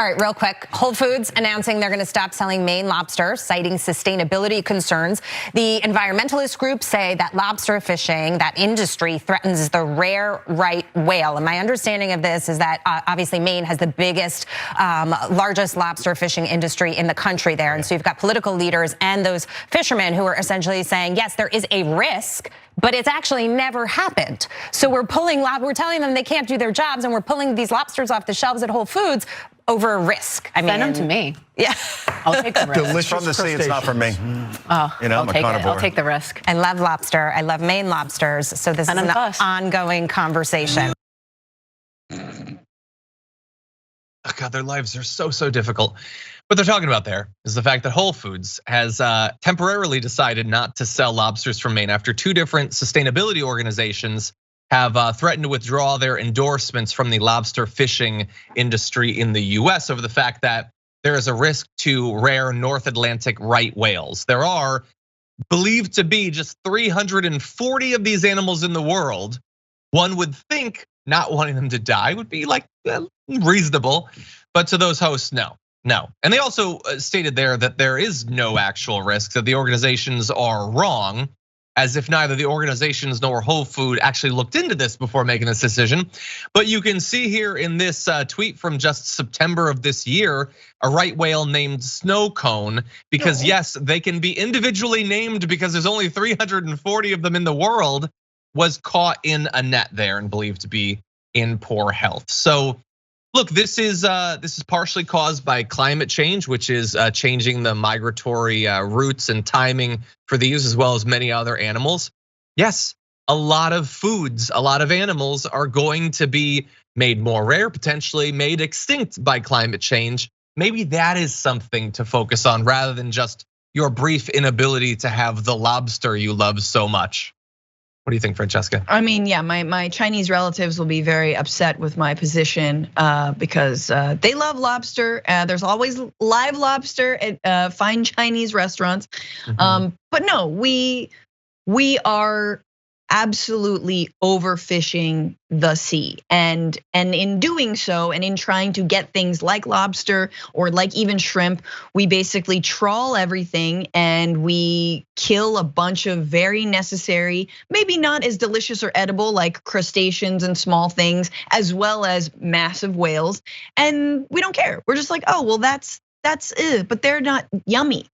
All right, real quick. Whole Foods announcing they're going to stop selling Maine lobster, citing sustainability concerns. The environmentalist groups say that lobster fishing, that industry, threatens the rare right whale. And my understanding of this is that obviously Maine has the biggest, largest lobster fishing industry in the country there. And so you've got political leaders and those fishermen who are essentially saying, yes, there is a risk, but it's actually never happened. So we're telling them they can't do their jobs, and we're pulling these lobsters off the shelves at Whole Foods over a risk. I mean, send them to me. Yeah, I'll take the risk. Delicious from the sea, it's not for me. Oh, you know, I'll take it. I'll take the risk. I love lobster. I love Maine lobsters. So this is an ongoing conversation. Oh God, their lives are so difficult. What they're talking about there is the fact that Whole Foods has temporarily decided not to sell lobsters from Maine after two different sustainability organizations have threatened to withdraw their endorsements from the lobster fishing industry in the US over the fact that there is a risk to rare North Atlantic right whales. There are believed to be just 340 of these animals in the world. One would think not wanting them to die would be like reasonable, but to those hosts, no. And they also stated there that there is no actual risk, that the organizations are wrong, as if neither the organizations nor Whole Food actually looked into this before making this decision. But you can see here in this tweet from just September of this year, a right whale named Snow Cone, because yes, they can be individually named because there's only 340 of them in the world, was caught in a net there and believed to be in poor health. So look, this is partially caused by climate change, which is changing the migratory routes and timing for these, as well as many other animals. Yes, a lot of foods, a lot of animals are going to be made more rare, potentially made extinct by climate change. Maybe that is something to focus on rather than just your brief inability to have the lobster you love so much. What do you think, Francesca? I mean, yeah, my Chinese relatives will be very upset with my position because they love lobster. There's always live lobster at fine Chinese restaurants. But no, we are absolutely overfishing the sea, and in doing so, and in trying to get things like lobster or like even shrimp, we basically trawl everything and we kill a bunch of very necessary, maybe not as delicious or edible like crustaceans and small things, as well as massive whales, and we don't care. We're just like, oh well, that's it, but they're not yummy,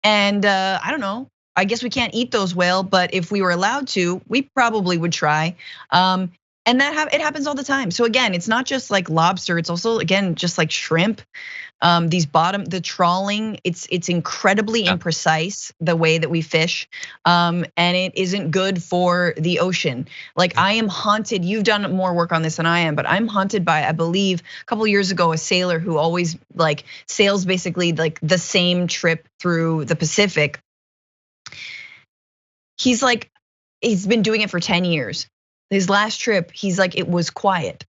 and I don't know. I guess we can't eat those whale, but if we were allowed to, we probably would try. And it happens all the time. So again, it's not just like lobster; it's also again just like shrimp. The trawling, it's incredibly imprecise the way that we fish, and it isn't good for the ocean. Like I am haunted. You've done more work on this than I am, but I'm haunted by, I believe, a couple years ago, a sailor who always like sails basically like the same trip through the Pacific. He's been doing it for 10 years. His last trip, he's like, it was quiet.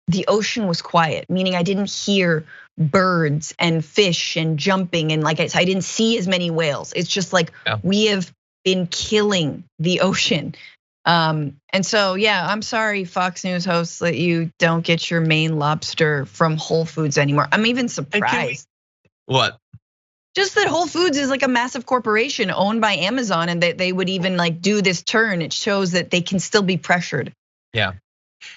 The ocean was quiet, meaning I didn't hear birds and fish and jumping, and like I didn't see as many whales. It's just like we have been killing the ocean. And so, yeah, I'm sorry, Fox News hosts, that you don't get your Maine lobster from Whole Foods anymore. I'm even surprised. What? Just that Whole Foods is like a massive corporation owned by Amazon, and they would even like do this turn. It shows that they can still be pressured. Yeah.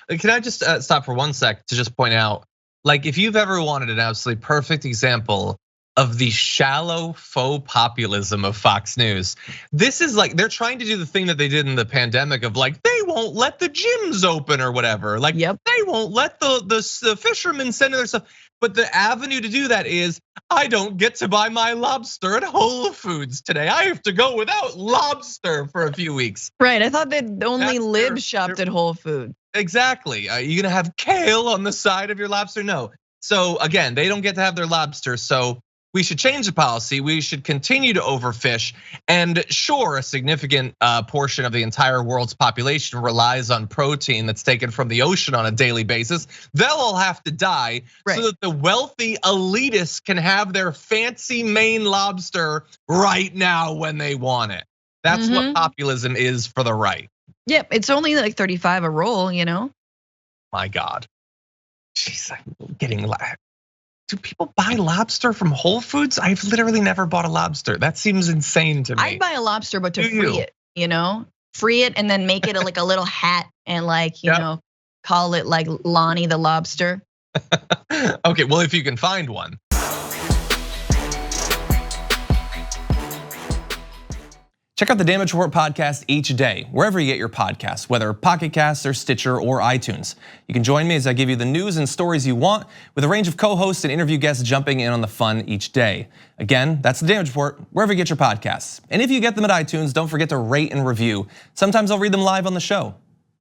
Can I just stop for 1 sec to just point out, like if you've ever wanted an absolutely perfect example of the shallow faux populism of Fox News, this is like they're trying to do the thing that they did in the pandemic of like they won't let the gyms open or whatever. Like they won't let the fishermen send their stuff. But the avenue to do that is I don't get to buy my lobster at Whole Foods today. I have to go without lobster for a few weeks. Right, I thought that only libs shopped at Whole Foods. Exactly, are you gonna have kale on the side of your lobster? No. So again, they don't get to have their lobster, so we should change the policy. We should continue to overfish. And sure, a significant portion of the entire world's population relies on protein that's taken from the ocean on a daily basis. They'll all have to die so that the wealthy elitists can have their fancy Maine lobster right now when they want it. That's what populism is for the right. Yep, it's only like 35 a roll, you know? My God. Jeez, I'm getting do people buy lobster from Whole Foods? I've literally never bought a lobster. That seems insane to me. I'd buy a lobster, but to free it, free it and then make it like a little hat and like, you know, call it like Lonnie the lobster. Okay, well, if you can find one. Check out the Damage Report podcast each day, wherever you get your podcasts, whether Pocket Casts or Stitcher or iTunes. You can join me as I give you the news and stories you want, with a range of co-hosts and interview guests jumping in on the fun each day. Again, that's the Damage Report, wherever you get your podcasts. And if you get them at iTunes, don't forget to rate and review. Sometimes I'll read them live on the show.